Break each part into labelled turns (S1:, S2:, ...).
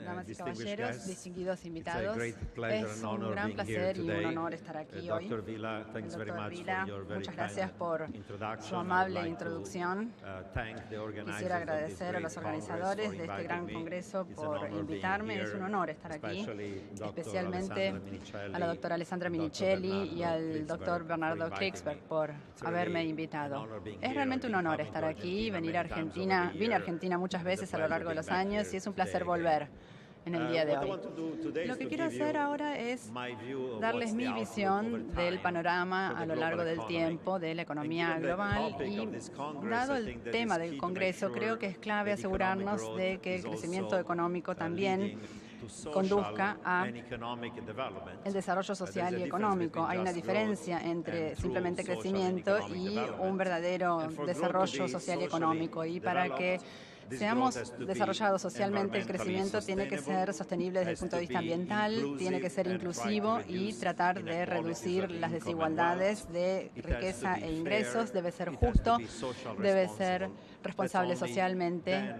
S1: Damas y caballeros, distinguidos invitados, es un gran placer y un honor estar aquí hoy. Dr. Vila, muchas gracias por su amable introducción. Quisiera agradecer a los organizadores de este gran congreso por invitarme. Es un honor estar aquí, especialmente a la doctora Alessandra Minichelli y al doctor Bernardo Krigsberg por haberme invitado. Es realmente un honor estar aquí, venir a Argentina. Vine a Argentina muchas veces a lo largo de los años y es un placer volver en el día de hoy. Lo que quiero hacer ahora es darles mi visión del panorama a lo largo del tiempo de la economía global y, dado el tema del Congreso, creo que es clave asegurarnos de que el crecimiento económico también conduzca a el desarrollo social y económico. Hay una diferencia entre simplemente crecimiento y un verdadero desarrollo social y económico. Y para que seamos desarrollados socialmente, el crecimiento tiene que ser sostenible desde el punto de vista ambiental, tiene que ser inclusivo y tratar de reducir las desigualdades de riqueza e ingresos, debe ser justo, debe ser responsable socialmente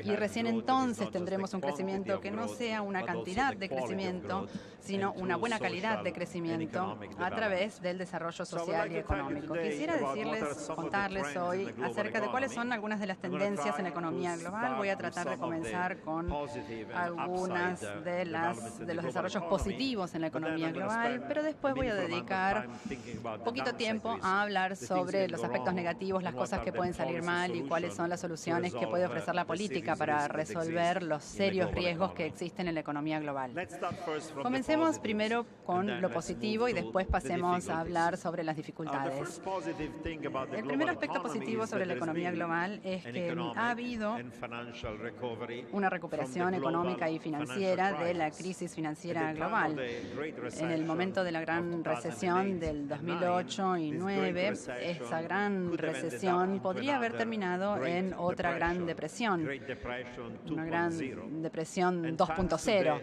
S1: y recién entonces tendremos un crecimiento que no sea una cantidad de crecimiento, sino una buena calidad de crecimiento a través del desarrollo social y económico. Quisiera contarles hoy acerca de cuáles son algunas de las tendencias en la economía global. Voy a tratar de comenzar con algunas de los desarrollos positivos en la economía global, pero después voy a dedicar poquito tiempo a hablar sobre los aspectos negativos, las cosas que pueden salir mal y cuáles son las soluciones que puede ofrecer la política para resolver los serios riesgos que existen en la economía global. Comencemos primero con lo positivo y después pasemos a hablar sobre las dificultades. El primer aspecto positivo sobre la economía global es que ha habido una recuperación económica y financiera de la crisis financiera global. En el momento de la gran recesión del 2008 y 2009, esa gran recesión podría haber terminado en otra gran depresión, una gran depresión 2.0.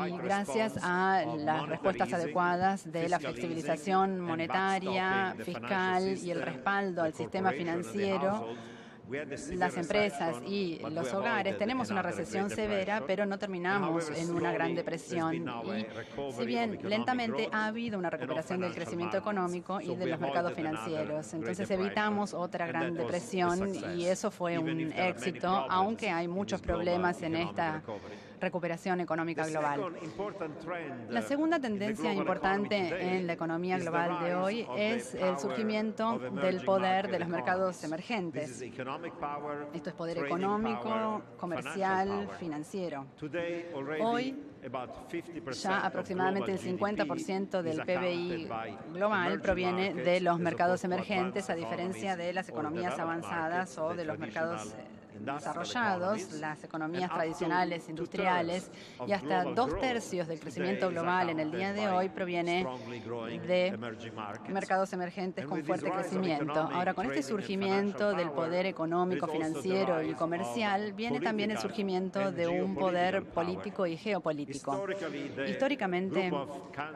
S1: Y gracias a las respuestas adecuadas de la flexibilización monetaria, fiscal y el respaldo al sistema financiero, las empresas y los hogares, tenemos una recesión severa, pero no terminamos en una gran depresión. Y si bien lentamente ha habido una recuperación del crecimiento económico y de los mercados financieros, entonces evitamos otra gran depresión y eso fue un éxito, aunque hay muchos problemas en esta recuperación económica global. La segunda tendencia importante en la economía global de hoy es el surgimiento del poder de los mercados emergentes. Esto es poder económico, comercial, financiero. Hoy, ya aproximadamente el 50% del PBI global proviene de los mercados emergentes, a diferencia de las economías avanzadas o de los mercados desarrollados, las economías tradicionales, industriales, y hasta 2/3 del crecimiento global en el día de hoy proviene de mercados emergentes con fuerte crecimiento. Ahora, con este surgimiento del poder económico, financiero y comercial, viene también el surgimiento de un poder político y geopolítico. Históricamente,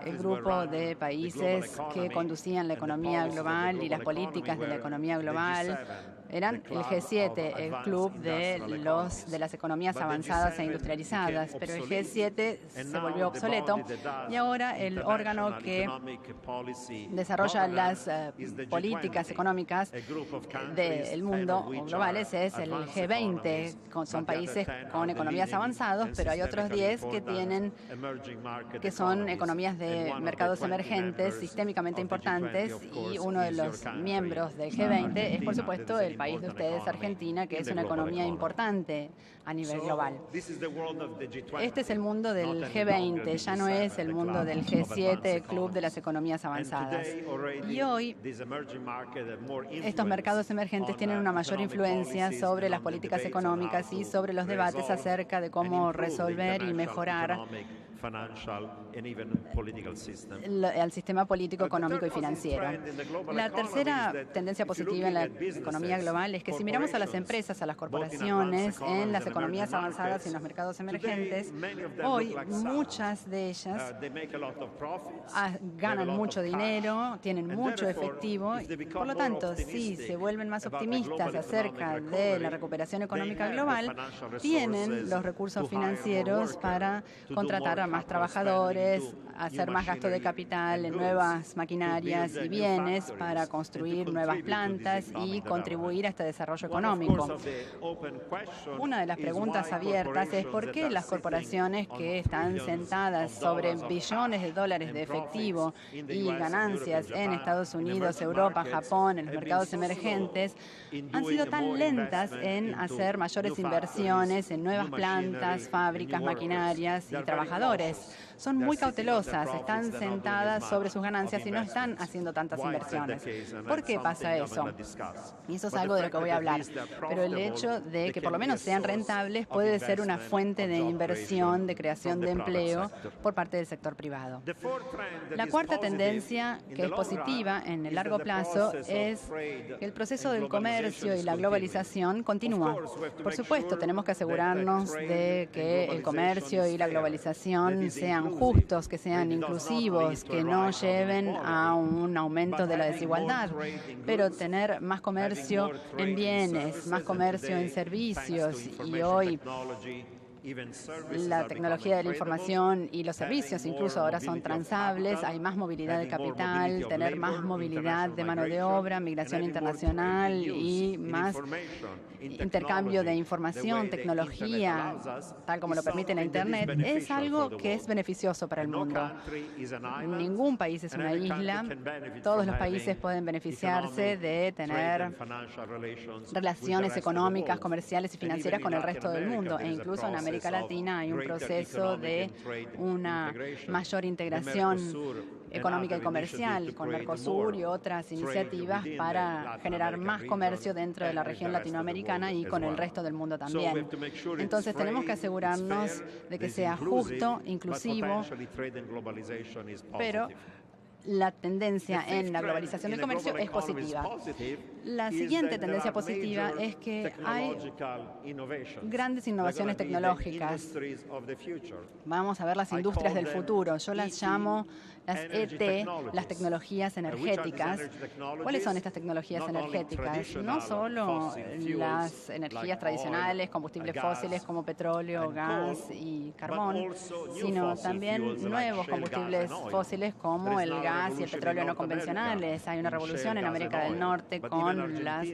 S1: el grupo de países que conducían la economía global y las políticas de la economía global eran el G7, el club de las economías avanzadas e industrializadas, pero el G7 se volvió obsoleto y ahora el órgano que desarrolla las políticas económicas del mundo globales es el G20. Son países con economías avanzadas, pero hay otros 10 que son economías de mercados emergentes sistémicamente importantes, y uno de los miembros del G20 es, por supuesto, el país de ustedes, Argentina, que es una economía importante a nivel global. Este es el mundo del G20, ya no es el mundo del G7, el club de las economías avanzadas. Y hoy, estos mercados emergentes tienen una mayor influencia sobre las políticas económicas y sobre los debates acerca de cómo resolver y mejorar al sistema político, económico y financiero. La tercera tendencia positiva en la economía global es que si miramos a las empresas, a las corporaciones, en las economías avanzadas y en los mercados emergentes, hoy muchas de ellas ganan mucho dinero, tienen mucho efectivo, por lo tanto, si se vuelven más optimistas acerca de la recuperación económica global, tienen los recursos financieros para contratar a más trabajadores, hacer más gasto de capital en nuevas maquinarias y bienes para construir nuevas plantas y contribuir a este desarrollo económico. Una de las preguntas abiertas es por qué las corporaciones que están sentadas sobre billones de dólares de efectivo y ganancias en Estados Unidos, Europa, Japón, en los mercados emergentes, han sido tan lentas en hacer mayores inversiones en nuevas plantas, fábricas, maquinarias y trabajadores. Son muy cautelosas, están sentadas sobre sus ganancias y no están haciendo tantas inversiones. ¿Por qué pasa eso? Y eso es algo de lo que voy a hablar. Pero el hecho de que por lo menos sean rentables puede ser una fuente de inversión, de creación de empleo por parte del sector privado. La cuarta tendencia que es positiva en el largo plazo es que el proceso del comercio y la globalización continúa. Por supuesto, tenemos que asegurarnos de que el comercio y la globalización sean justos, que sean inclusivos, que no lleven a un aumento de la desigualdad. Pero tener más comercio en bienes, más comercio en servicios, y hoy la tecnología de la información y los servicios incluso ahora son transables, hay más movilidad de capital, tener más movilidad de mano de obra, migración internacional y más intercambio de información, tecnología, tal como lo permite la Internet, es algo que es beneficioso para el mundo. Ningún país es una isla, todos los países pueden beneficiarse de tener relaciones económicas, comerciales y financieras con el resto del mundo, e incluso en América Latina hay un proceso de una mayor integración económica y comercial con Mercosur y otras iniciativas para generar más comercio dentro de la región latinoamericana y con el resto del mundo también. Entonces tenemos que asegurarnos de que sea justo, inclusivo, pero la tendencia en la globalización del comercio es positiva. La siguiente tendencia positiva es que hay grandes innovaciones tecnológicas. Vamos a ver las industrias del futuro. Yo las llamo las ET, las tecnologías energéticas. ¿Cuáles son estas tecnologías energéticas? No solo las energías tradicionales, combustibles fósiles como petróleo, gas y carbón, sino también nuevos combustibles fósiles como el gas y el petróleo no convencionales. Hay una revolución en América del Norte con las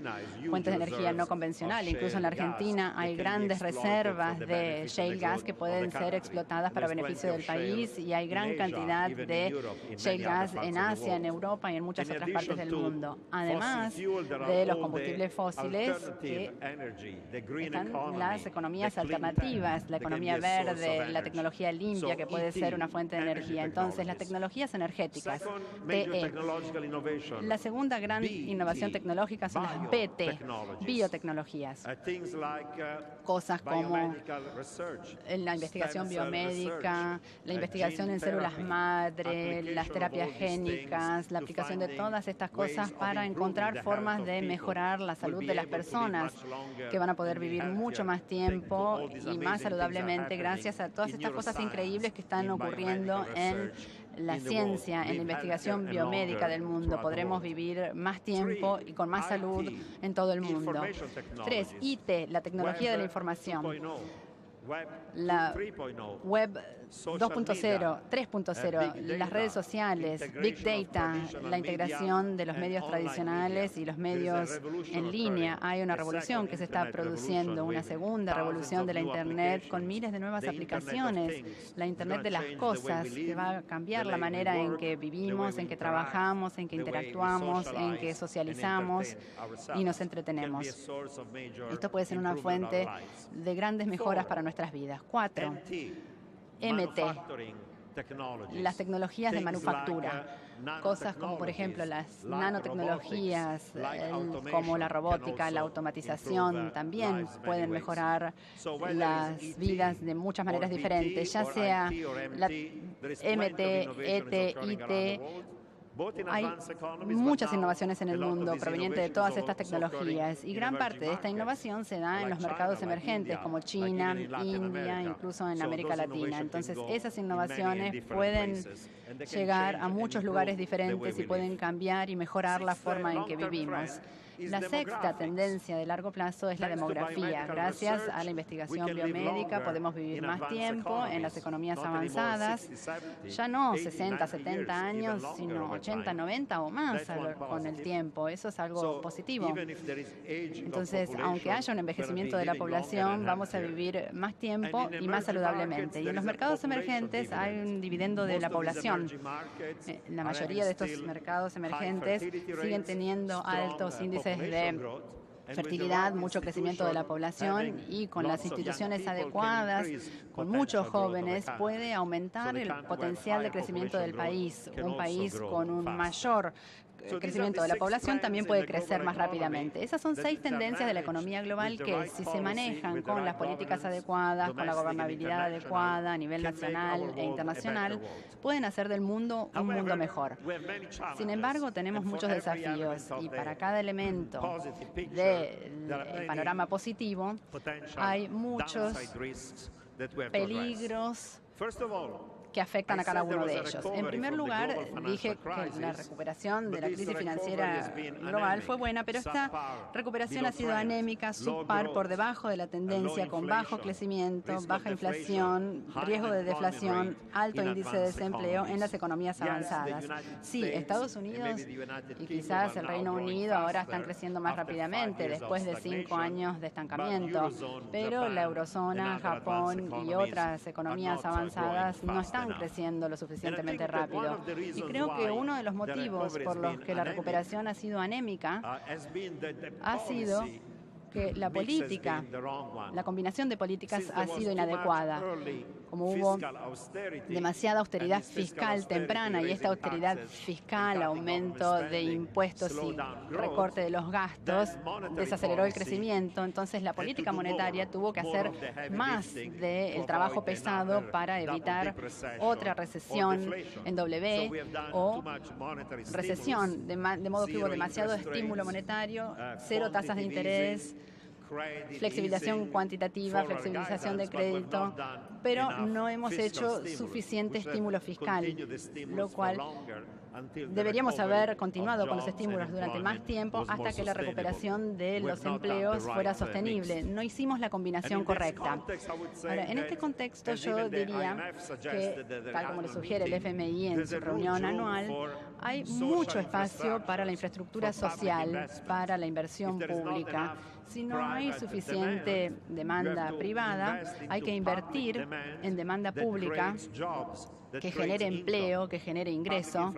S1: fuentes de energía no convencional. Incluso en la Argentina hay grandes reservas de shale gas que pueden ser explotadas para beneficio del país y hay gran cantidad de shale gas en Asia, en Europa y en muchas otras partes del mundo. Además de los combustibles fósiles, que están las economías alternativas, la economía verde, la tecnología limpia, que puede ser una fuente de energía. Entonces, las tecnologías energéticas, TE. La segunda gran innovación tecnológica son las BT, biotecnologías. Cosas como la investigación biomédica, la investigación en células madre, las terapias génicas, la aplicación de todas estas cosas para encontrar formas de mejorar la salud de las personas, que van a poder vivir mucho más tiempo y más saludablemente gracias a todas estas cosas increíbles que están ocurriendo en la ciencia, en la investigación biomédica del mundo. Podremos vivir más tiempo y con más salud en todo el mundo. 3. IT, la tecnología de la información. La web 2.0, 3.0, las redes sociales, Big Data, la integración de los medios tradicionales y los medios en línea. Hay una revolución que se está produciendo, una segunda revolución de la Internet con miles de nuevas aplicaciones. La Internet de las cosas, que va a cambiar la manera en que vivimos, en que trabajamos, en que interactuamos, en que socializamos y nos entretenemos. Esto puede ser una fuente de grandes mejoras para nuestras vidas. 4. MT, las tecnologías de manufactura. Cosas como, por ejemplo, las nanotecnologías, como la robótica, la automatización, también pueden mejorar las vidas de muchas maneras diferentes, ya sea la MT, ET, IT. Hay muchas innovaciones en el mundo provenientes de todas estas tecnologías y gran parte de esta innovación se da en los mercados emergentes como China, India, incluso en América Latina. Entonces, esas innovaciones pueden llegar a muchos lugares diferentes y pueden cambiar y mejorar la forma en que vivimos. La sexta tendencia de largo plazo es la demografía. Gracias a la investigación biomédica podemos vivir más tiempo en las economías avanzadas, ya no 60, 70 años, sino 80, 90 o más con el tiempo. Eso es algo positivo. Entonces, aunque haya un envejecimiento de la población, vamos a vivir más tiempo y más saludablemente. Y en los mercados emergentes hay un dividendo de la población. La mayoría de estos mercados emergentes siguen teniendo altos índices de fertilidad, mucho crecimiento de la población y con las instituciones adecuadas, con muchos jóvenes, puede aumentar el potencial de crecimiento del país. Un país con un mayor crecimiento de la población también puede crecer más rápidamente. Esas son 6 tendencias de la economía global que, si se manejan con las políticas adecuadas, con la gobernabilidad adecuada a nivel nacional e internacional, pueden hacer del mundo un mundo mejor. Sin embargo, tenemos muchos desafíos y para cada elemento del panorama positivo hay muchos peligros que afectan a cada uno de ellos. En primer lugar, dije que la recuperación de la crisis financiera global fue buena, pero esta recuperación ha sido anémica, subpar, por debajo de la tendencia, con bajo crecimiento, baja inflación, riesgo de deflación, alto índice de desempleo en las economías avanzadas. Sí, Estados Unidos y quizás el Reino Unido ahora están creciendo más rápidamente después de 5 años de estancamiento, pero la eurozona, Japón y otras economías avanzadas no están creciendo lo suficientemente rápido. Y creo que uno de los motivos por los que la recuperación ha sido anémica ha sido que la política, la combinación de políticas ha sido inadecuada. Como hubo demasiada austeridad fiscal temprana y esta austeridad fiscal, aumento de impuestos y recorte de los gastos, desaceleró el crecimiento. Entonces la política monetaria tuvo que hacer más del trabajo pesado para evitar otra recesión en W o recesión, de modo que hubo demasiado estímulo monetario, 0 tasas de interés, flexibilización cuantitativa, flexibilización de crédito, pero no hemos hecho suficiente estímulo fiscal, lo cual deberíamos haber continuado con los estímulos durante más tiempo hasta que la recuperación de los empleos fuera sostenible. No hicimos la combinación correcta. Ahora, en este contexto yo diría que, tal como le sugiere el FMI en su reunión anual, hay mucho espacio para la infraestructura social, para la inversión pública. Si no hay suficiente demanda privada, hay que invertir en demanda pública que genere empleo, que genere ingreso.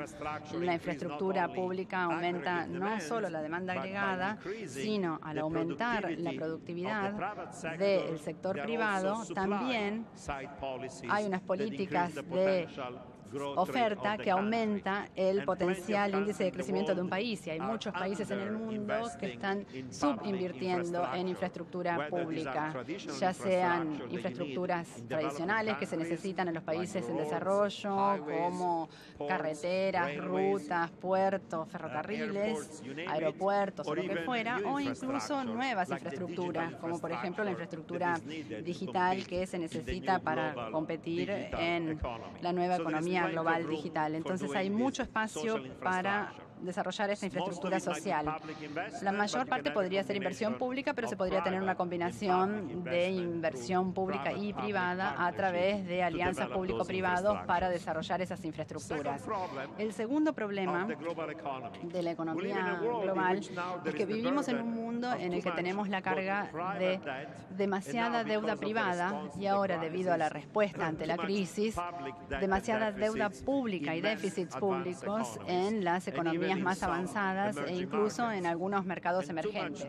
S1: La infraestructura pública aumenta no solo la demanda agregada, sino al aumentar la productividad del sector privado, también hay unas políticas de oferta que aumenta el potencial índice de crecimiento de un país. Y hay muchos países en el mundo que están subinvirtiendo en infraestructura pública, ya sean infraestructuras tradicionales que se necesitan en los países en desarrollo, como carreteras, rutas, puertos, ferrocarriles, aeropuertos o lo que fuera, o incluso nuevas infraestructuras, como por ejemplo la infraestructura digital que se necesita para competir en la nueva economía global digital. Entonces hay mucho espacio para desarrollar esta infraestructura social. La mayor parte podría ser inversión pública, pero se podría tener una combinación de inversión pública y privada a través de alianzas público-privados para desarrollar esas infraestructuras. El segundo problema de la economía global es que vivimos en un mundo en el que tenemos la carga de demasiada deuda privada y ahora, debido a la respuesta ante la crisis, demasiada deuda pública y déficits públicos en las economías economías más avanzadas e incluso en algunos mercados emergentes.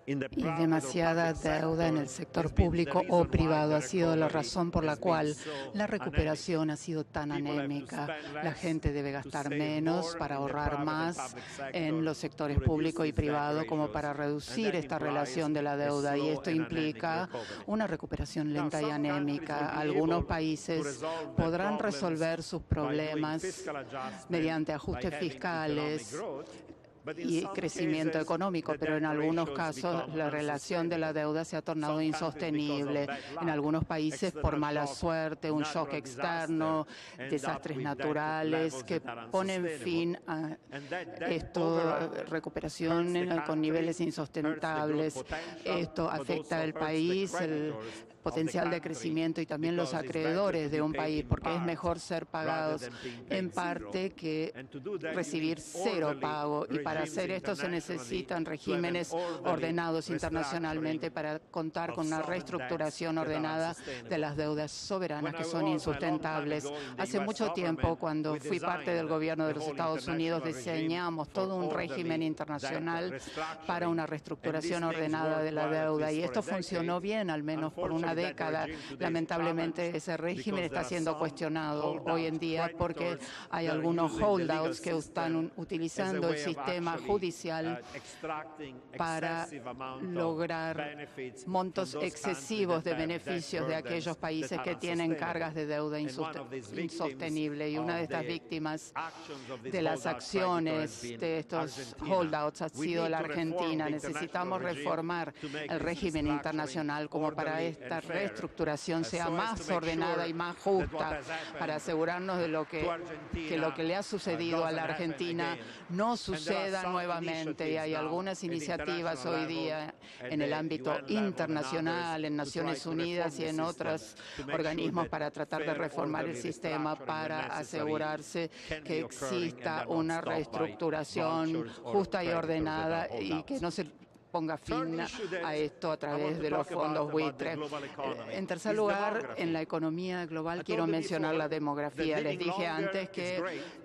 S2: Y demasiada deuda en el sector público o privado ha sido la razón por la cual la recuperación ha sido tan anémica. La gente debe gastar menos para ahorrar más en los sectores público y privado como para reducir esta relación de la deuda, y esto implica una recuperación lenta y anémica. Algunos países podrán resolver sus problemas mediante ajustes fiscales y crecimiento económico, pero en algunos casos la relación de la deuda se ha tornado insostenible. En algunos países por mala suerte, un shock externo, desastres naturales que ponen fin a esto, recuperación con niveles insostenibles. Esto afecta al país, el potencial de crecimiento y también los acreedores de un país, porque es mejor ser pagados en parte que recibir cero pago. Y para hacer esto se necesitan regímenes ordenados internacionalmente para contar con una reestructuración ordenada de las deudas soberanas que son insustentables. Hace mucho tiempo, cuando fui parte del gobierno de los Estados Unidos, diseñamos todo un régimen internacional para una reestructuración ordenada de la deuda, y esto funcionó bien, al menos por una década. Lamentablemente, ese régimen está siendo cuestionado hoy en día porque hay algunos holdouts que están utilizando el sistema judicial para lograr montos excesivos de beneficios de aquellos países que tienen cargas de deuda insostenible. Y una de estas víctimas de las acciones de estos holdouts ha sido la Argentina. Necesitamos reformar el régimen internacional como para esta reestructuración sea más ordenada y más justa, para asegurarnos de que lo que le ha sucedido a la Argentina no suceda nuevamente. Y hay algunas iniciativas hoy día en el ámbito internacional, en Naciones Unidas y en otros organismos, para tratar de reformar el sistema, para asegurarse que exista una reestructuración justa y ordenada y que no se ponga fin a esto a través de los fondos buitre. En tercer lugar, en la economía global quiero mencionar la demografía. Les dije antes que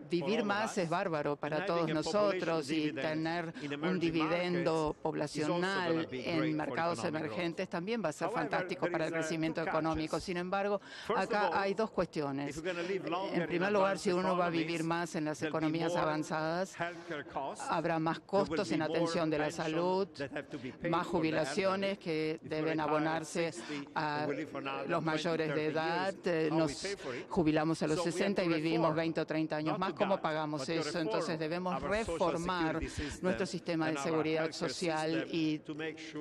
S2: vivir más es bárbaro para todos nosotros, y tener un dividendo poblacional en mercados emergentes también va a ser fantástico para el crecimiento económico. Sin embargo, acá hay dos cuestiones. En primer lugar, si uno va a vivir más en las economías avanzadas, habrá más costos en atención de la salud, más jubilaciones que deben abonarse a los mayores de edad. Nos jubilamos a los 60 y vivimos 20 o 30 años más. ¿Cómo pagamos eso? Entonces debemos reformar nuestro sistema de seguridad social y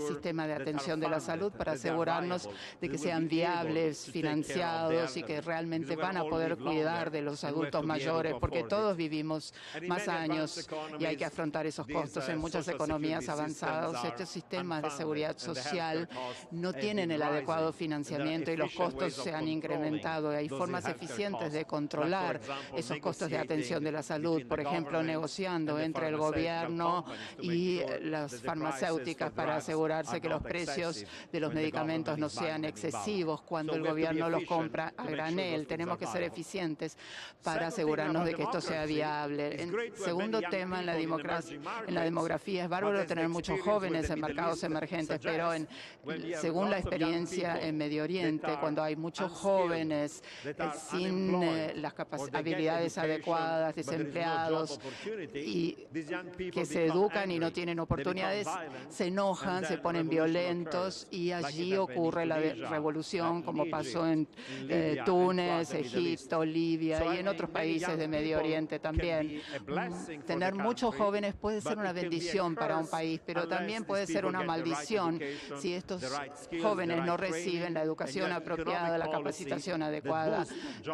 S2: sistema de atención de la salud para asegurarnos de que sean viables, financiados y que realmente van a poder cuidar de los adultos mayores, porque todos vivimos más años y hay que afrontar esos costos. En muchas economías avanzadas, estos sistemas de seguridad social no tienen el adecuado financiamiento y los costos se han incrementado. Hay formas eficientes de controlar esos costos de atención de la salud, por ejemplo, negociando entre el gobierno y las farmacéuticas para asegurarse que los precios de los medicamentos no sean excesivos cuando el gobierno los compra a granel. Tenemos que ser eficientes para asegurarnos de que esto sea viable. Segundo tema, en la demografía, es bárbaro tener muchos jóvenes en mercados emergentes, pero según la experiencia en Medio Oriente, cuando hay muchos jóvenes sin las habilidades adecuadas, desempleados y que se educan y no tienen oportunidades, se enojan, se ponen violentos, y allí ocurre la revolución, como pasó en Túnez, Egipto, Libia y en otros países de Medio Oriente también. Tener muchos jóvenes puede ser una bendición para un país, pero también puede ser una maldición si estos jóvenes no reciben la educación apropiada, la capacitación adecuada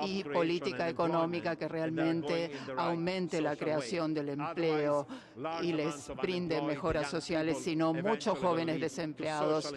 S2: y política económica que realmente aumente la creación del empleo y les brinde mejoras sociales, sino muchos jóvenes desempleados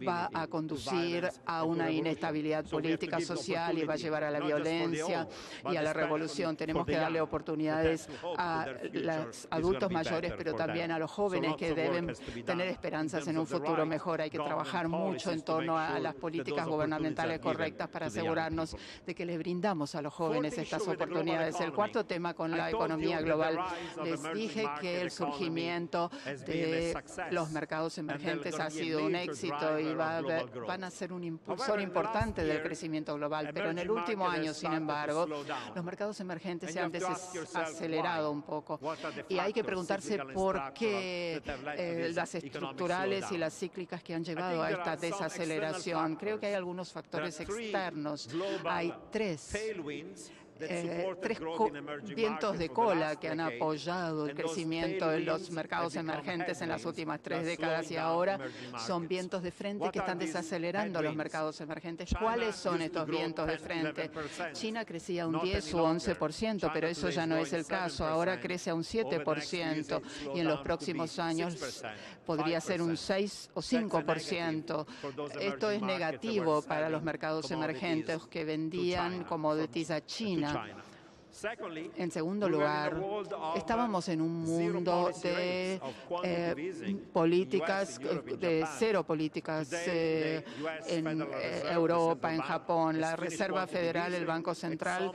S2: va a conducir a una inestabilidad política, social, y va a llevar a la violencia y a la revolución. Tenemos que darle oportunidades a los adultos mayores, pero también a los jóvenes que deben tener esperanzas en un futuro mejor. Hay que trabajar mucho en torno a las políticas gubernamentales correctas para asegurarnos de que les brindamos a los jóvenes estas oportunidades. El cuarto tema con la economía global. Les dije que el surgimiento de los mercados emergentes ha sido un éxito y van a ser un impulsor importante del crecimiento global. Pero en el último año, sin embargo, los mercados emergentes se han desacelerado un poco. Y hay que preguntarse por qué las estructurales y las cíclicas que han llevado a esta desaceleración. Creo que hay algunos factores externos. Hay tres vientos de cola que han apoyado el crecimiento de los mercados emergentes en las últimas 3 décadas y ahora son vientos de frente que están desacelerando los mercados emergentes. ¿Cuáles son estos vientos de frente? China crecía un 10 o 11%, pero eso ya no es el caso. Ahora crece a un 7% y en los próximos años podría ser un 6 o 5%. Esto es negativo para los mercados emergentes que vendían commodities a China. En segundo lugar, estábamos en un mundo de políticas, de cero políticas en Europa, en Japón. La Reserva Federal, el Banco Central,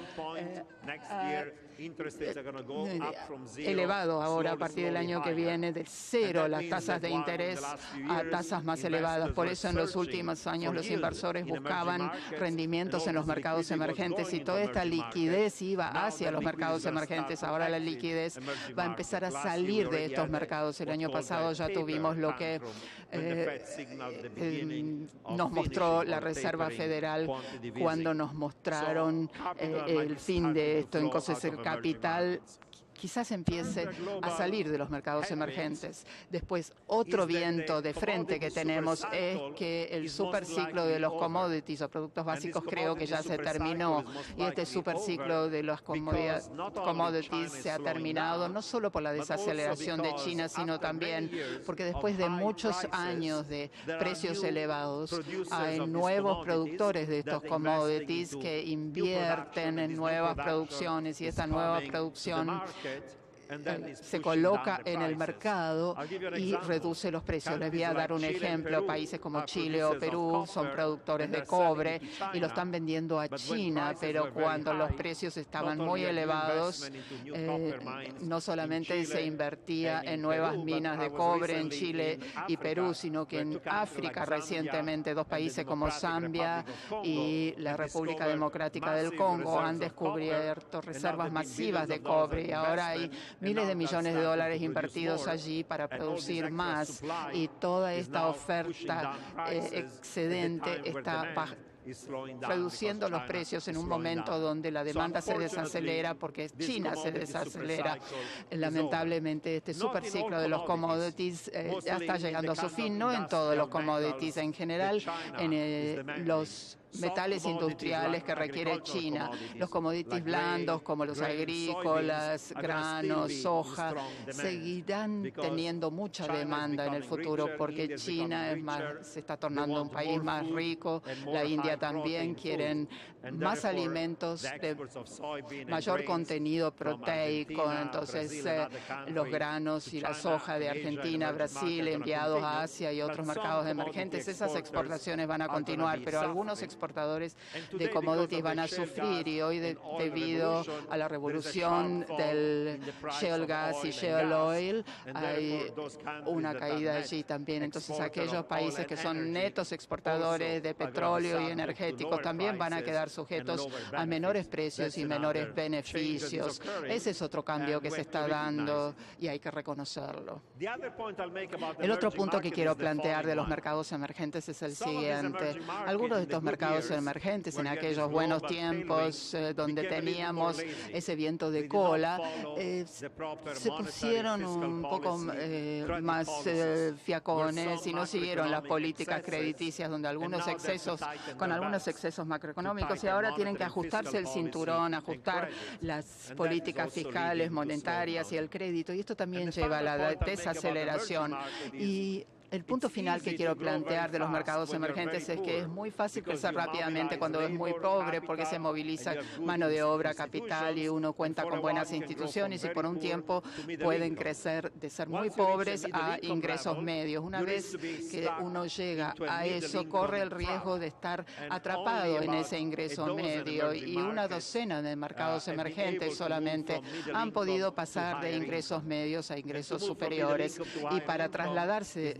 S2: elevado ahora a partir del año que viene de cero las tasas de interés a tasas más elevadas. Por eso en los últimos años los inversores buscaban rendimientos en los mercados emergentes y toda esta liquidez iba hacia los mercados emergentes. Ahora la liquidez va a empezar a salir de estos mercados. El año pasado ya tuvimos lo que nos mostró la Reserva Federal cuando nos mostraron el fin de esto. Entonces el capital quizás empiece a salir de los mercados emergentes. Después, otro viento de frente que tenemos es que el superciclo de los commodities o productos básicos creo que ya se terminó. Y este superciclo de los commodities se ha terminado no solo por la desaceleración de China, sino también porque después de muchos años de precios elevados, hay nuevos productores de estos commodities que invierten en nuevas producciones y esta nueva producción se coloca en el mercado y reduce los precios. Les voy a dar un ejemplo. Países como Chile o Perú son productores de cobre y lo están vendiendo a China, pero cuando los precios estaban muy elevados, no solamente se invertía en nuevas minas de cobre en Chile y Perú, sino que en África recientemente 2 países como Zambia y la República Democrática del Congo han descubierto reservas masivas de cobre y ahora hay miles de millones de dólares invertidos allí para producir más y toda esta oferta excedente está reduciendo los precios en un momento donde la demanda se desacelera porque China se desacelera. Lamentablemente, este superciclo de los commodities ya está llegando a su fin, no en todos los commodities, en general en los metales industriales que requiere China. Los commodities blandos como los agrícolas, granos, soja, seguirán teniendo mucha demanda en el futuro porque China se está tornando un país más rico, la India también, quieren más alimentos de mayor contenido proteico, entonces los granos y la soja de Argentina, Brasil, enviados a Asia y otros mercados emergentes, esas exportaciones van a continuar, pero algunos exportadores de commodities van a sufrir y hoy debido a la revolución del shale gas y shale oil hay una caída allí también. Entonces aquellos países que son netos exportadores de petróleo y energéticos también van a quedar sujetos a menores precios y menores beneficios. Ese es otro cambio que se está dando y hay que reconocerlo. El otro punto que quiero plantear de los mercados emergentes es el siguiente. Algunos de estos mercados emergentes en aquellos buenos tiempos donde teníamos ese viento de cola se pusieron un poco más fiacones y no siguieron las políticas crediticias donde algunos excesos macroeconómicos y ahora tienen que ajustarse el cinturón, ajustar las políticas fiscales, monetarias y el crédito y esto también lleva a la desaceleración y El punto final que quiero plantear de los mercados emergentes es que es muy fácil crecer rápidamente cuando es muy pobre porque se moviliza mano de obra, capital y uno cuenta con buenas instituciones y por un tiempo pueden crecer de ser muy pobres a ingresos medios. Una vez que uno llega a eso, corre el riesgo de estar atrapado en ese ingreso medio y una docena de mercados emergentes solamente han podido pasar de ingresos medios a ingresos superiores y para trasladarse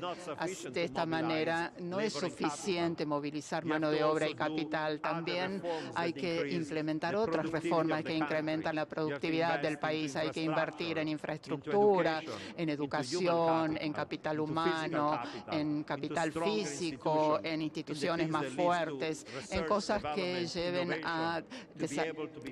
S2: de esta manera no es suficiente movilizar mano de obra y capital. También hay que implementar otras reformas que incrementan la productividad del país. Hay que invertir en infraestructura, en educación, en capital humano, en capital físico, en instituciones más fuertes, en cosas que lleven a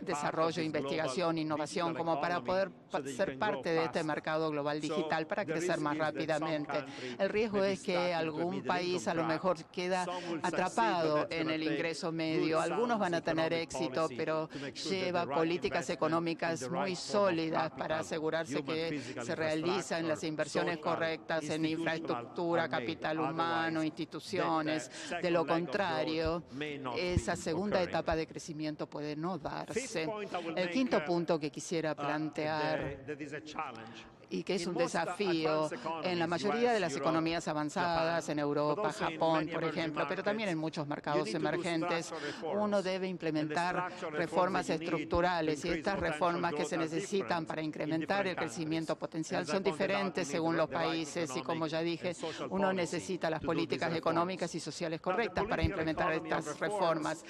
S2: desarrollo, investigación, innovación, como para poder ser parte de este mercado global digital para crecer más rápidamente. El riesgo es que algún país a lo mejor queda atrapado en el ingreso medio. Algunos van a tener éxito, pero lleva políticas económicas muy sólidas para asegurarse que se realizan las inversiones correctas en infraestructura, capital humano, instituciones. De lo contrario, esa segunda etapa de crecimiento puede no darse. El quinto punto que quisiera plantear y que es un desafío en la mayoría de las economías avanzadas, en Europa, Japón, por ejemplo, pero también en muchos mercados emergentes, uno debe implementar reformas estructurales y estas reformas que se necesitan para incrementar el crecimiento potencial son diferentes según los países y, como ya dije, uno necesita las políticas económicas y sociales correctas para implementar estas reformas.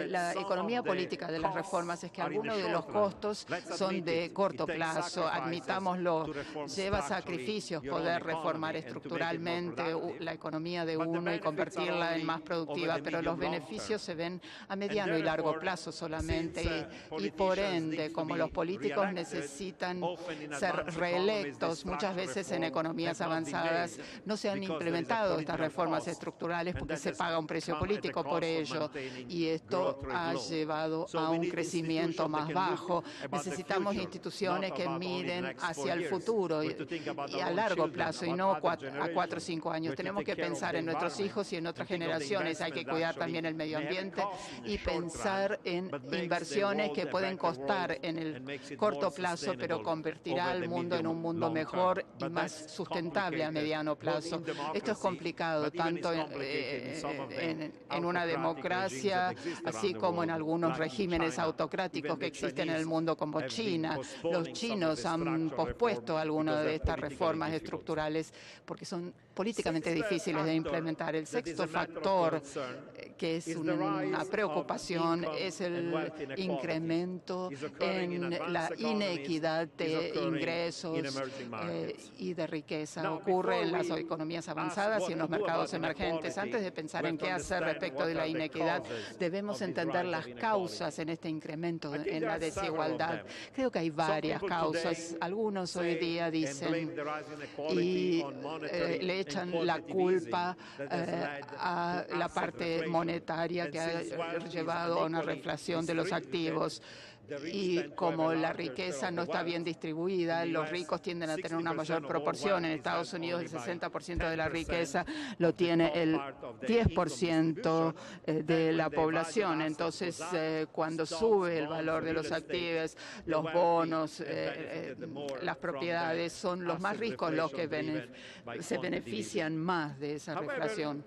S2: La economía política de las reformas es que algunos de los costos son de corto plazo, admitámoslo. Lleva sacrificios poder reformar estructuralmente la economía de uno y convertirla en más productiva, pero los beneficios se ven a mediano y largo plazo solamente y por ende, como los políticos necesitan ser reelectos, muchas veces en economías avanzadas no se han implementado estas reformas estructurales porque se paga un precio político por ello y esto ha llevado a un crecimiento más bajo. Necesitamos instituciones que miren hacia el futuro y a largo plazo y no a 4 o 5 años. Tenemos que pensar en nuestros hijos y en otras generaciones. Hay que cuidar también el medio ambiente y pensar en inversiones que pueden costar en el corto plazo, pero convertirá al mundo en un mundo mejor y más sustentable a mediano plazo. Esto es complicado, tanto en una democracia, así como en algunos regímenes autocráticos que existen en el mundo como China. Los chinos han pospuesto algunas de estas reformas estructurales porque son políticamente difíciles de implementar. El sexto factor, que es una preocupación, es el incremento en la inequidad de ingresos y de riqueza. Ocurre en las economías avanzadas y en los mercados emergentes. Antes de pensar en qué hacer respecto de la inequidad, debemos entender las causas en este incremento en la desigualdad. Creo que hay varias causas. Algunos hoy día dicen y le echan la culpa a la parte monetaria que ha llevado a una reflación de los activos. Y como la riqueza no está bien distribuida, los ricos tienden a tener una mayor proporción. En Estados Unidos el 60% de la riqueza lo tiene el 10% de la población. Entonces, cuando sube el valor de los activos, los bonos, las propiedades, son los más ricos los que se benefician más de esa reflación.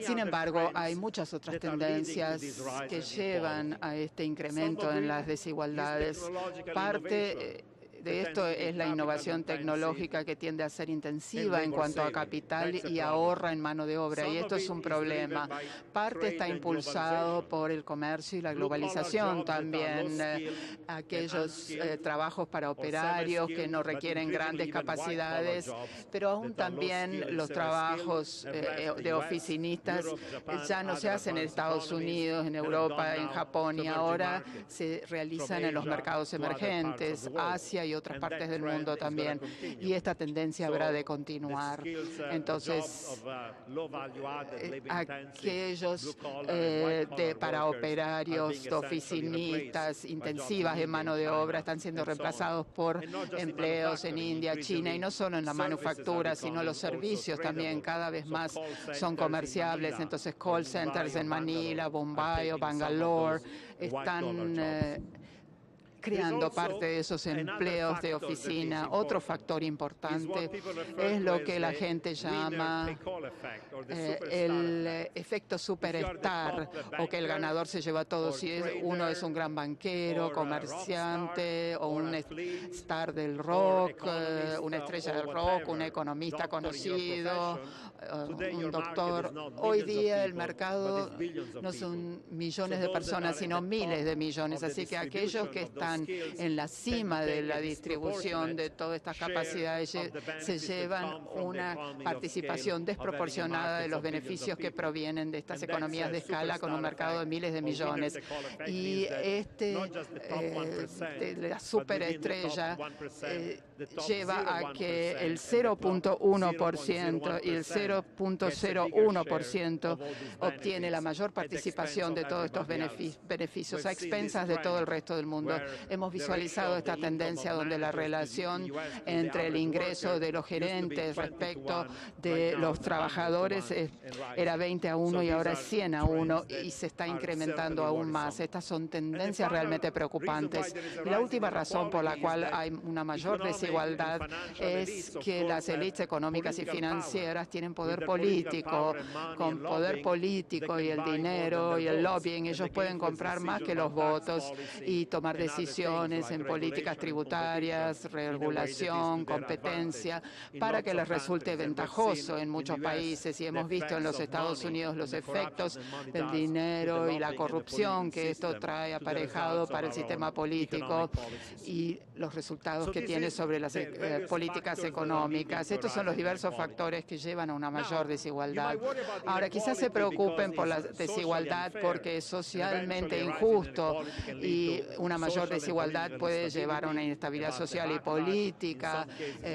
S2: Sin embargo, hay muchas otras tendencias que llevan a este incremento en las desigualdades. Parte de esto es la innovación tecnológica que tiende a ser intensiva en cuanto a capital y ahorra en mano de obra, y esto es un problema. Parte está impulsado por el comercio y la globalización también, aquellos trabajos para operarios que no requieren grandes capacidades, pero aún también los trabajos de oficinistas ya no se hacen en Estados Unidos, en Europa, en Japón, y ahora se realizan en los mercados emergentes, Asia y y otras partes del mundo también. Y esta tendencia habrá de continuar. Entonces, aquellos para operarios, oficinistas, intensivas en mano de obra, están siendo reemplazados por empleos en India, China, y no solo en la manufactura, sino los servicios también cada vez más son comerciables. Entonces, call centers en Manila, Bombay o Bangalore están creando parte de esos empleos de oficina. Otro factor importante es lo que la gente llama el efecto superstar, o que el ganador se lleva todo. Si uno es un gran banquero, comerciante, o un star del rock, una estrella del rock, un economista conocido, un doctor. Hoy día el mercado no son millones de personas, sino miles de millones. Así que aquellos que están en la cima de la distribución de todas estas capacidades se llevan una participación desproporcionada de los beneficios que provienen de estas economías de escala con un mercado de miles de millones. Y la superestrella lleva a que el 0.1% y el 0.01% obtiene la mayor participación de todos estos beneficios a expensas de todo el resto del mundo. Hemos visualizado esta tendencia donde la relación entre el ingreso de los gerentes respecto de los trabajadores era 20-1 y ahora es 100-1 y se está incrementando aún más. Estas son tendencias realmente preocupantes. Y la última razón por la cual hay una mayor desigualdad es que las élites económicas y financieras tienen poder político. Con poder político y el dinero y el lobbying, ellos pueden comprar más que los votos y tomar decisiones en políticas tributarias, regulación, competencia, para que les resulte ventajoso en muchos países. Y hemos visto en los Estados Unidos los efectos del dinero y la corrupción que esto trae aparejado para el sistema político y los resultados que tiene sobre las políticas económicas. Estos son los diversos factores que llevan a una mayor desigualdad. Ahora, quizás se preocupen por la desigualdad porque es socialmente injusto y una mayor desigualdad puede llevar a una inestabilidad social y política,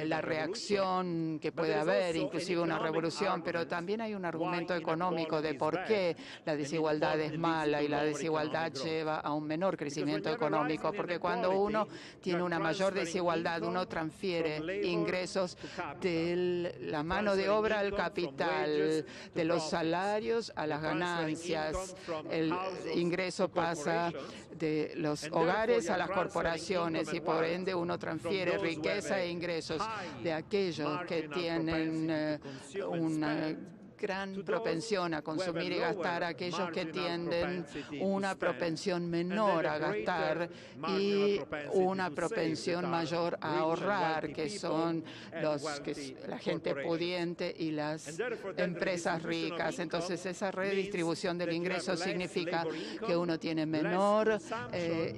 S2: la reacción que puede haber, inclusive una revolución, pero también hay un argumento económico de por qué la desigualdad es mala y la desigualdad lleva a un menor crecimiento económico, porque cuando uno tiene una mayor desigualdad, uno transfiere ingresos de la mano de obra al capital, de los salarios a las ganancias. El ingreso pasa de los hogares a las corporaciones y por ende uno transfiere riqueza e ingresos de aquellos que tienen una gran propensión a consumir y gastar, a aquellos que tienen una propensión menor a gastar y una propensión mayor a ahorrar, que son la gente pudiente y las empresas ricas. Entonces, esa redistribución del ingreso significa que uno tiene menor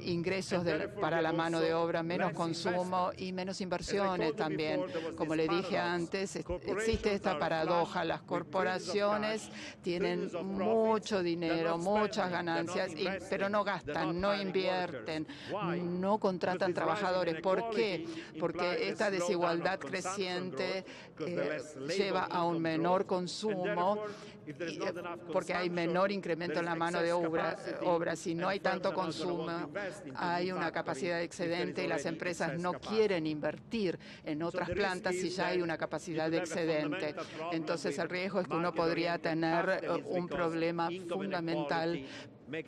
S2: ingresos para la mano de obra, menos consumo y menos inversiones también. Como le dije antes, existe esta paradoja. Las corporaciones tienen mucho dinero, muchas ganancias, pero no gastan, no invierten, no contratan trabajadores. ¿Por qué? Porque esta desigualdad creciente lleva a un menor consumo, porque hay menor incremento en la mano de obra. Si no hay tanto consumo, hay una capacidad excedente y las empresas no quieren invertir en otras plantas si ya hay una capacidad de excedente. Entonces, el riesgo es que uno podría tener un problema fundamental,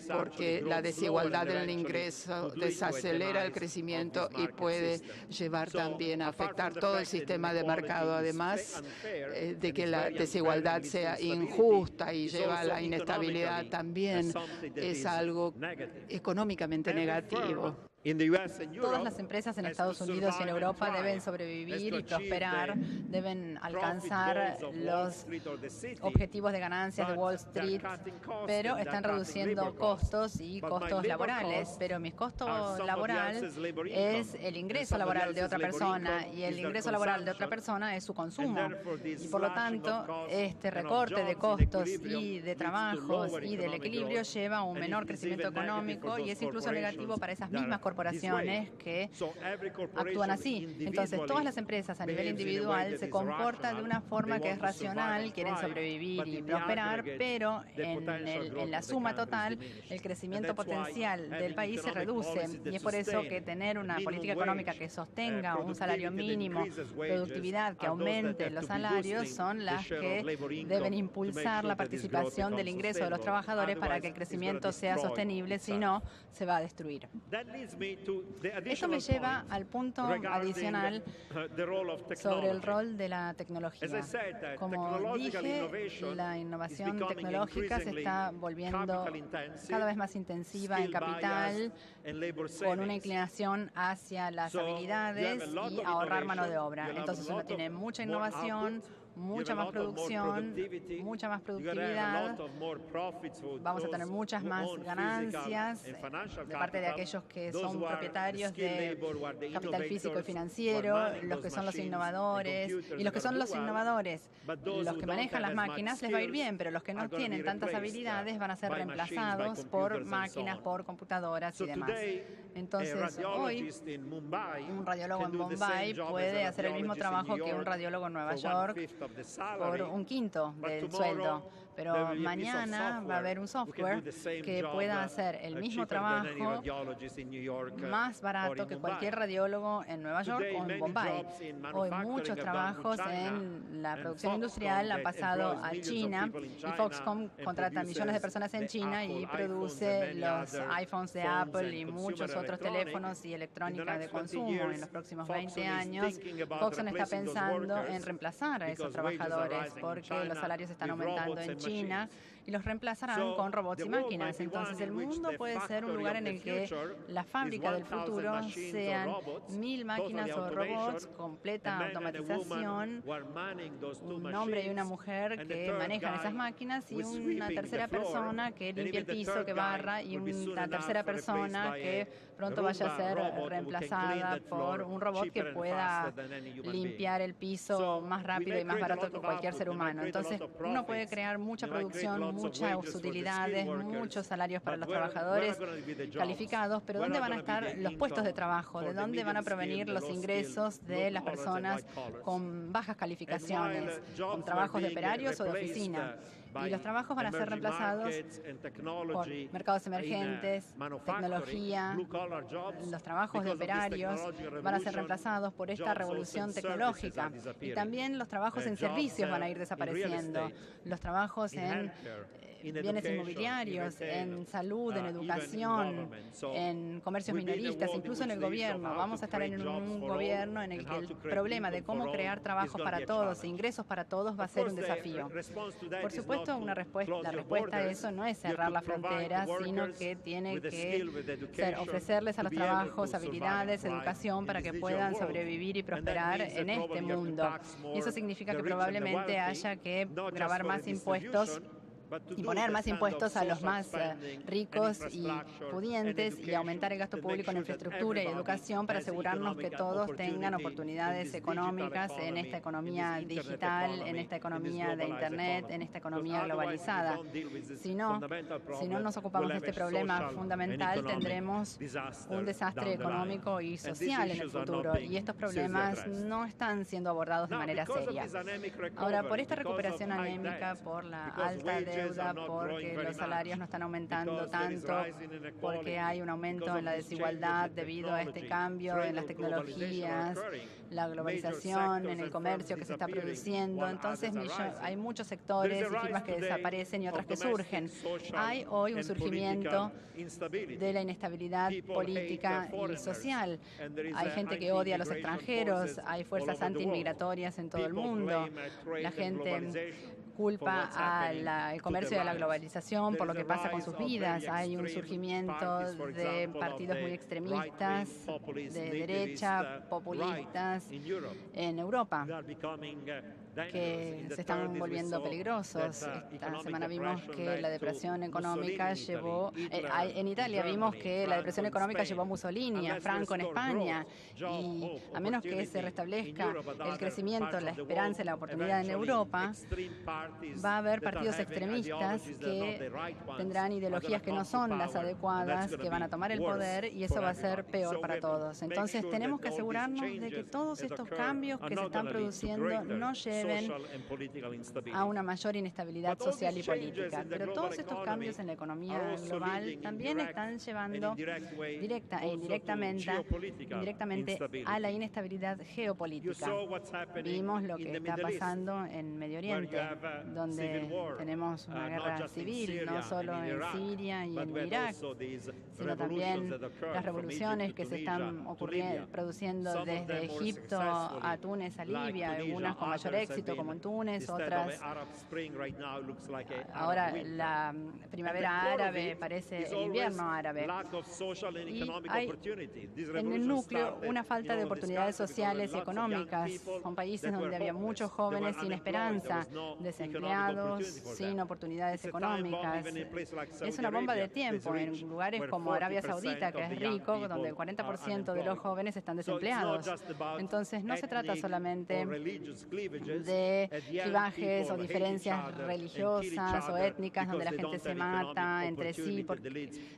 S2: porque la desigualdad del ingreso desacelera el crecimiento y puede llevar también a afectar todo el sistema de mercado. Además de que la desigualdad sea injusta y lleva a la inestabilidad, también es algo económicamente negativo.
S1: Todas las empresas en Estados Unidos y en Europa deben sobrevivir y prosperar, deben alcanzar los objetivos de ganancias de Wall Street, pero están reduciendo tengo costos y costos laborales, pero mi costo laboral es el ingreso laboral de otra persona y el ingreso laboral de otra persona es su consumo. Y por lo tanto, este recorte de costos y de trabajos y del equilibrio lleva a un menor crecimiento económico y es incluso negativo para esas mismas corporaciones que actúan así. Entonces, todas las empresas a nivel individual se comportan de una forma que es racional, quieren sobrevivir y prosperar, pero en la suma total, el crecimiento potencial del país se reduce. Y es por eso que tener una política económica que sostenga un salario mínimo, productividad, que aumente los salarios, son las que deben impulsar la participación del ingreso de los trabajadores para que el crecimiento sea sostenible, si no, se va a destruir. Esto me lleva al punto adicional sobre el rol de la tecnología. Como dije, la innovación tecnológica se está volviendo cada vez más intensiva en capital, con una inclinación hacia las habilidades y ahorrar mano de obra. Entonces uno tiene mucha innovación, mucha más producción, mucha más productividad. Vamos a tener muchas más ganancias de parte de aquellos que son propietarios de capital físico y financiero, los que son los innovadores. Y los que son los innovadores, los que manejan las máquinas, les va a ir bien, pero los que no tienen tantas habilidades van a ser reemplazados por máquinas, por computadoras y demás. Entonces, hoy, un radiólogo en Bombay puede hacer el mismo trabajo que un radiólogo en Nueva York por un quinto del sueldo. Pero mañana va a haber un software que pueda hacer el mismo trabajo más barato que cualquier radiólogo en Nueva York o en Bombay. Hoy muchos trabajos en la producción industrial han pasado a China y Foxconn contrata millones de personas en China y produce los iPhones de Apple y muchos otros teléfonos y electrónica de consumo. En los próximos 20 años, Foxconn está pensando en reemplazar a esos trabajadores porque los salarios están aumentando en China y los reemplazarán con robots y máquinas. Entonces el mundo puede ser un lugar en el que la fábrica del futuro sean 1000 máquinas o robots, completa automatización, un hombre y una mujer que manejan esas máquinas y una tercera persona que limpia el piso, que barra, y una tercera persona que pronto vaya a ser reemplazada por un robot que pueda limpiar el piso más rápido y más barato que cualquier ser humano. Entonces uno puede crear mucha producción, muchas utilidades, muchos salarios para los trabajadores calificados, pero ¿dónde van a estar los puestos de trabajo? ¿De dónde van a provenir los ingresos de las personas con bajas calificaciones, con trabajos de operarios o de oficina? Y los trabajos van a ser reemplazados por mercados emergentes, tecnología. Los trabajos de operarios van a ser reemplazados por esta revolución tecnológica. Y también los trabajos en servicios van a ir desapareciendo. Los trabajos en bienes inmobiliarios, en salud, en educación, en comercios minoristas, incluso en el gobierno. Vamos a estar en un gobierno en el que el problema de cómo crear trabajos para todos e ingresos para todos va a ser un desafío. Por supuesto, la respuesta a eso no es cerrar las fronteras, sino que tiene que ofrecerles a los trabajos habilidades, educación para que puedan sobrevivir y prosperar en este mundo. Y eso significa que probablemente haya que grabar más impuestos y poner más impuestos a los más ricos y pudientes y aumentar el gasto público en infraestructura y educación para asegurarnos que todos tengan oportunidades económicas en esta economía digital, en esta economía de Internet, en esta economía globalizada. Si no nos ocupamos de este problema fundamental, tendremos un desastre económico y social en el futuro, y estos problemas no están siendo abordados de manera seria. Ahora, por esta recuperación anémica, por la alta deuda, porque los salarios no están aumentando tanto, porque hay un aumento en la desigualdad debido a este cambio en las tecnologías, la globalización, en el comercio que se está produciendo. Entonces hay muchos sectores y firmas que desaparecen y otras que surgen. Hay hoy un surgimiento de la inestabilidad política y social. Hay gente que odia a los extranjeros, hay fuerzas antiinmigratorias en todo el mundo. La gente culpa al comercio y a la globalización por lo que pasa con sus vidas. Hay un surgimiento de partidos muy extremistas, de derecha, populistas en Europa. que se están volviendo peligrosos. Esta semana vimos que la depresión económica llevó, en Italia vimos que la depresión económica llevó a Mussolini, a Franco en España, y a menos que se restablezca el crecimiento, la esperanza y la oportunidad en Europa, va a haber partidos extremistas que tendrán ideologías que no son las adecuadas, que van a tomar el poder, y eso va a ser peor para todos. Entonces tenemos que asegurarnos de que todos estos cambios que se están produciendo no lleven a una mayor inestabilidad social y política. Pero todos estos cambios en la economía global también están llevando directa e indirectamente a la inestabilidad geopolítica. Vimos lo que está pasando en Medio Oriente, donde tenemos una guerra civil, no solo en Siria y en Irak, sino también las revoluciones que se están produciendo desde Egipto a Túnez, a Libia, algunas con mayor éxito como en Túnez, otras. Ahora la primavera árabe parece el invierno árabe. Y hay en el núcleo una falta de oportunidades sociales y económicas. Son países donde había muchos jóvenes sin esperanza, desempleados, sin oportunidades económicas. Es una bomba de tiempo en lugares como Arabia Saudita, que es rico, donde el 40% de los jóvenes están desempleados. Entonces no se trata solamente de clivajes o diferencias religiosas o étnicas donde la gente se mata entre sí,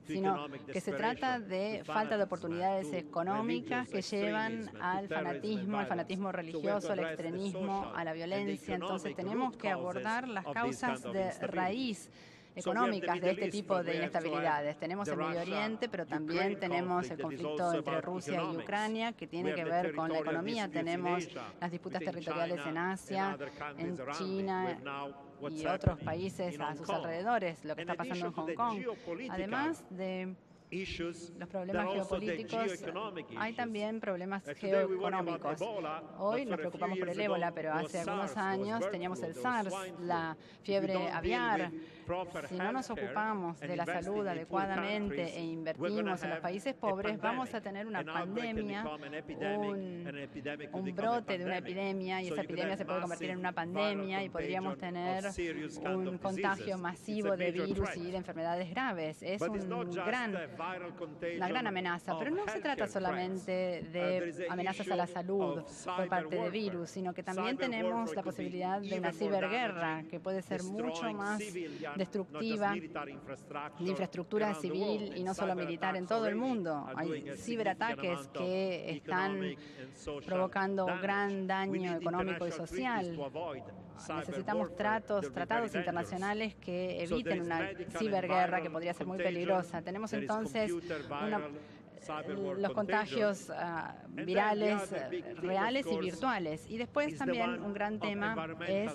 S1: sino que se trata de falta de oportunidades económicas que llevan al fanatismo religioso, al extremismo, a la violencia. Entonces tenemos que abordar las causas de raíz económicas de este tipo de inestabilidades. Tenemos el Medio Oriente, pero también tenemos el conflicto entre Rusia y Ucrania, que tiene que ver con la economía. Tenemos las disputas territoriales en Asia, en China y otros países a sus alrededores, lo que está pasando en Hong Kong. Además de los problemas geopolíticos, hay también problemas geoeconómicos. Hoy nos preocupamos por el ébola, pero hace algunos años teníamos el SARS, la fiebre aviar. Si no nos ocupamos de la salud adecuadamente e invertimos en los países pobres, vamos a tener una pandemia, un brote de una epidemia, y esa epidemia se puede convertir en una pandemia y podríamos tener un contagio masivo de virus y de enfermedades graves. Es una gran amenaza, pero no se trata solamente de amenazas a la salud por parte de virus, sino que también tenemos la posibilidad de una ciberguerra que puede ser mucho más destructiva de infraestructura civil y no solo militar en todo el mundo. Hay ciberataques que están provocando un gran daño económico y social. Necesitamos tratados internacionales que eviten una ciberguerra que podría ser muy peligrosa. Tenemos entonces los contagios virales reales y virtuales. Y después también un gran tema es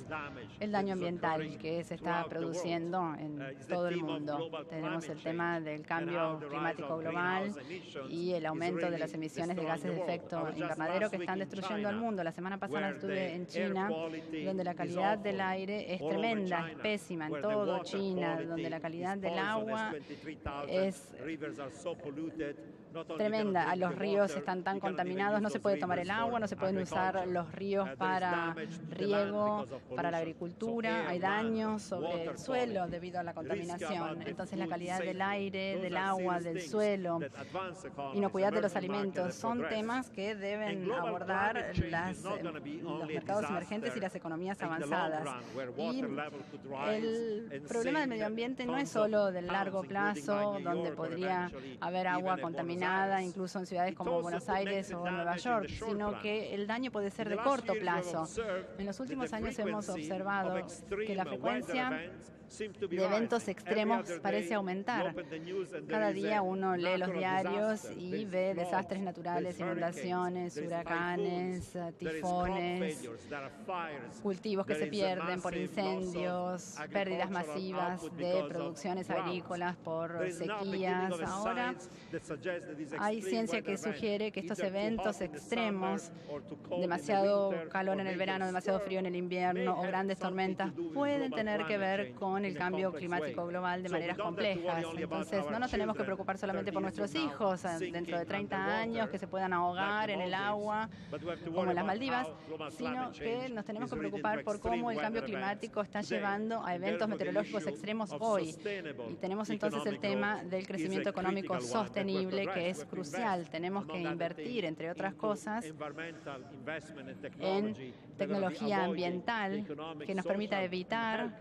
S1: el daño ambiental que se está produciendo en todo el mundo. Tenemos el tema del cambio climático global y el aumento de las emisiones de gases de efecto invernadero que están destruyendo al mundo. La semana pasada estuve en China, donde la calidad del aire es tremenda, es pésima en todo China, donde la calidad del agua es tremenda. Los ríos están tan contaminados, no se puede tomar el agua, no se pueden usar los ríos para riego, para la agricultura. Hay daños sobre el suelo debido a la contaminación. Entonces la calidad del aire, del agua, del suelo, inocuidad de los alimentos, son temas que deben abordar los mercados emergentes y las economías avanzadas. Y el problema del medio ambiente no es solo del largo plazo, donde podría haber agua contaminada, incluso en ciudades como Buenos Aires o Nueva York, sino que el daño puede ser de corto plazo. En los últimos años hemos observado que la frecuencia de eventos extremos parece aumentar. Cada día uno lee los diarios y ve desastres naturales, inundaciones, huracanes, tifones, cultivos que se pierden por incendios, pérdidas masivas de producciones agrícolas por sequías. Ahora Hay ciencia que sugiere que estos eventos extremos, demasiado calor en el verano, demasiado frío en el invierno o grandes tormentas, pueden tener que ver con el cambio climático global de maneras complejas. Entonces, no nos tenemos que preocupar solamente por nuestros hijos dentro de 30 años que se puedan ahogar en el agua, como en las Maldivas, sino que nos tenemos que preocupar por cómo el cambio climático está llevando a eventos meteorológicos extremos hoy. Y tenemos entonces el tema del crecimiento económico sostenible, que es crucial. Tenemos que invertir, entre otras cosas, en tecnología ambiental que nos permita evitar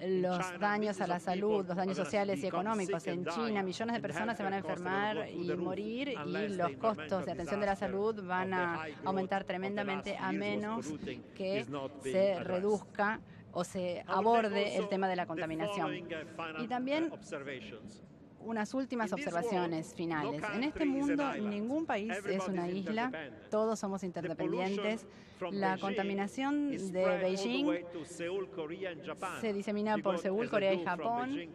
S1: los daños a la salud, los daños sociales y económicos. En China, millones de personas se van a enfermar y morir, y los costos de atención de la salud van a aumentar tremendamente a menos que se reduzca o se aborde el tema de la contaminación. Y también unas últimas observaciones finales. En este mundo, ningún país es una isla, todos somos interdependientes. La contaminación de Beijing se disemina por Seúl, Corea y Japón.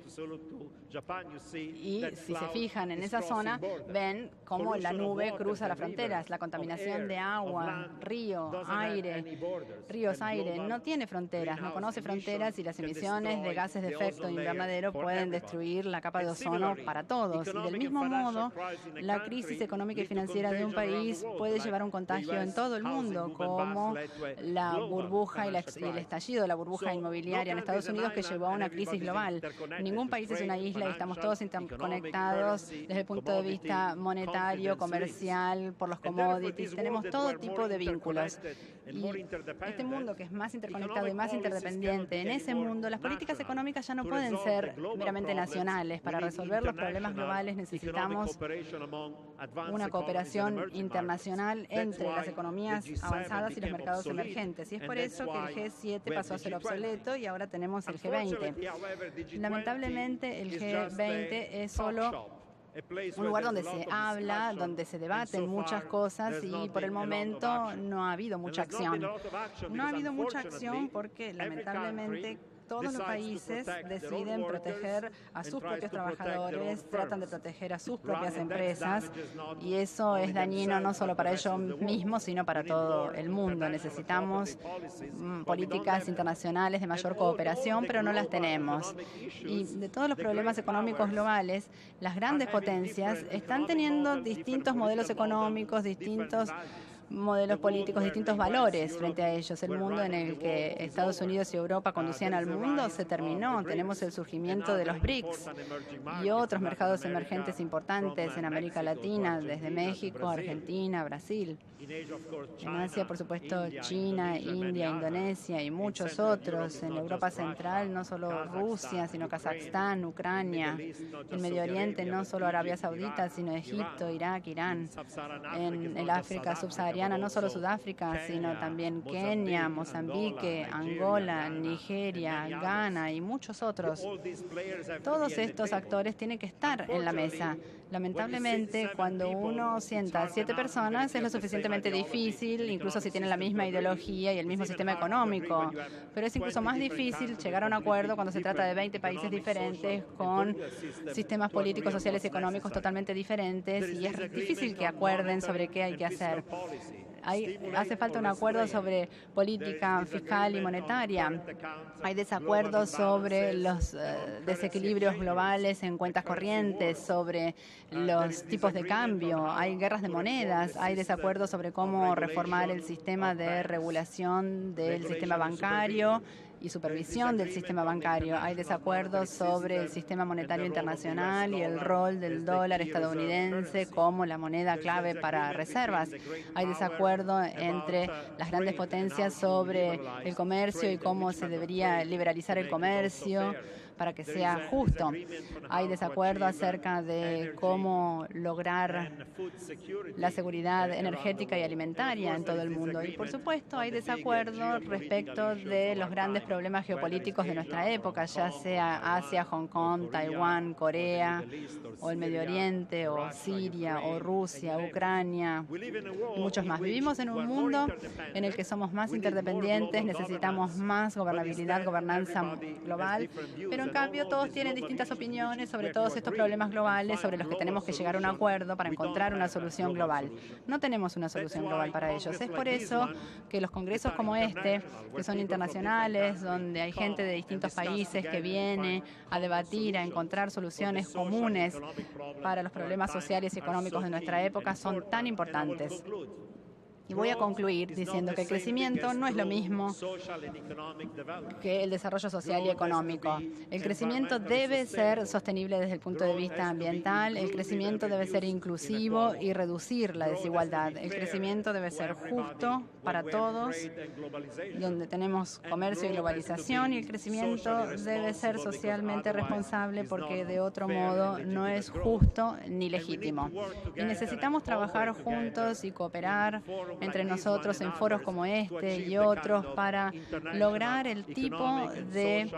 S1: Y si se fijan en esa zona, ven cómo la nube cruza las fronteras. La contaminación de agua, ríos, aire, no tiene fronteras, no conoce fronteras, y las emisiones de gases de efecto invernadero pueden destruir la capa de ozono para todos. Y del mismo modo, la crisis económica y financiera de un país puede llevar a un contagio en todo el mundo, como la burbuja y el estallido de la burbuja inmobiliaria en Estados Unidos, que llevó a una crisis global. Ningún país es una isla y estamos todos interconectados desde el punto de vista monetario, comercial, por los commodities. Tenemos todo tipo de vínculos. Y este mundo que es más interconectado y más interdependiente, en ese mundo las políticas económicas ya no pueden ser meramente nacionales. Para resolver los problemas globales necesitamos una cooperación internacional entre las economías avanzadas y los mercados emergentes. Y es por eso que el G7 pasó a ser obsoleto y ahora tenemos el G20. Lamentablemente, el G20 es solo un lugar donde se habla, donde se debaten muchas cosas, y por el momento no ha habido mucha acción. No ha habido mucha acción porque, lamentablemente, todos los países deciden proteger a sus propios trabajadores, tratan de proteger a sus propias empresas, y eso es dañino no solo para ellos mismos, sino para todo el mundo. Necesitamos políticas internacionales de mayor cooperación, pero no las tenemos. Y de todos los problemas económicos globales, las grandes potencias están teniendo distintos modelos económicos, distintos modelos políticos, distintos valores frente a ellos. El mundo en el que Estados Unidos y Europa conducían al mundo se terminó. Tenemos el surgimiento de los BRICS y otros mercados emergentes importantes en América Latina, desde México, Argentina, Brasil. En Asia, por supuesto, China, India, Indonesia y muchos otros. En Europa Central, no solo Rusia, sino Kazajstán, Ucrania. En Medio Oriente, no solo Arabia Saudita, sino Egipto, Irak, Irán. En el África subsahariana, no solo Sudáfrica, sino también Kenia, Mozambique, Angola, Nigeria, Ghana y muchos otros. Todos estos actores tienen que estar en la mesa. Lamentablemente, cuando uno sienta a 7 personas es lo suficientemente difícil, incluso si tienen la misma ideología y el mismo sistema económico. Pero es incluso más difícil llegar a un acuerdo cuando se trata de 20 países diferentes con sistemas políticos, sociales y económicos totalmente diferentes, y es difícil que acuerden sobre qué hay que hacer. Hace falta un acuerdo sobre política fiscal y monetaria. Hay desacuerdos sobre los desequilibrios globales en cuentas corrientes, sobre los tipos de cambio. Hay guerras de monedas. Hay desacuerdos sobre cómo reformar el sistema de regulación del sistema bancario y supervisión del sistema bancario. Hay desacuerdos sobre el sistema monetario internacional y el rol del dólar estadounidense como la moneda clave para reservas. Hay desacuerdo entre las grandes potencias sobre el comercio y cómo se debería liberalizar el comercio para que sea justo. Hay desacuerdo acerca de cómo lograr la seguridad energética y alimentaria en todo el mundo. Y, por supuesto, hay desacuerdo respecto de los grandes problemas geopolíticos de nuestra época, ya sea Asia, Hong Kong, Taiwán, Corea, o el Medio Oriente, o Siria, o Rusia, Ucrania, y muchos más. Vivimos en un mundo en el que somos más interdependientes, necesitamos más gobernabilidad, gobernanza global, pero en cambio todos tienen distintas opiniones sobre todos estos problemas globales sobre los que tenemos que llegar a un acuerdo para encontrar una solución global. No tenemos una solución global para ellos. Es por eso que los congresos como este, que son internacionales, donde hay gente de distintos países que viene a debatir, a encontrar soluciones comunes para los problemas sociales y económicos de nuestra época, son tan importantes. Y voy a concluir diciendo que el crecimiento no es lo mismo que el desarrollo social y económico. El crecimiento debe ser sostenible desde el punto de vista ambiental, el crecimiento debe ser inclusivo y reducir la desigualdad. El crecimiento debe ser justo para todos, donde tenemos comercio y globalización, y el crecimiento debe ser socialmente responsable porque de otro modo no es justo ni legítimo. Y necesitamos trabajar juntos y cooperar entre nosotros en foros como este y otros para lograr el tipo de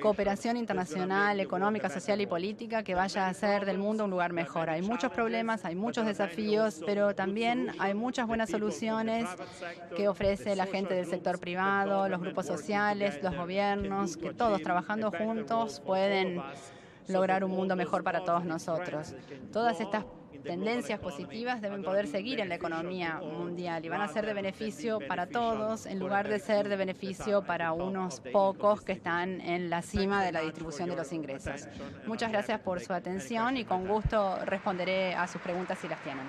S1: cooperación internacional, económica, social y política que vaya a hacer del mundo un lugar mejor. Hay muchos problemas, hay muchos desafíos, pero también hay muchas buenas soluciones que ofrece la gente del sector privado, los grupos sociales, los gobiernos, que todos trabajando juntos pueden lograr un mundo mejor para todos nosotros. Todas estas tendencias positivas deben poder seguir en la economía mundial y van a ser de beneficio para todos en lugar de ser de beneficio para unos pocos que están en la cima de la distribución de los ingresos. Muchas gracias por su atención y con gusto responderé a sus preguntas si las tienen.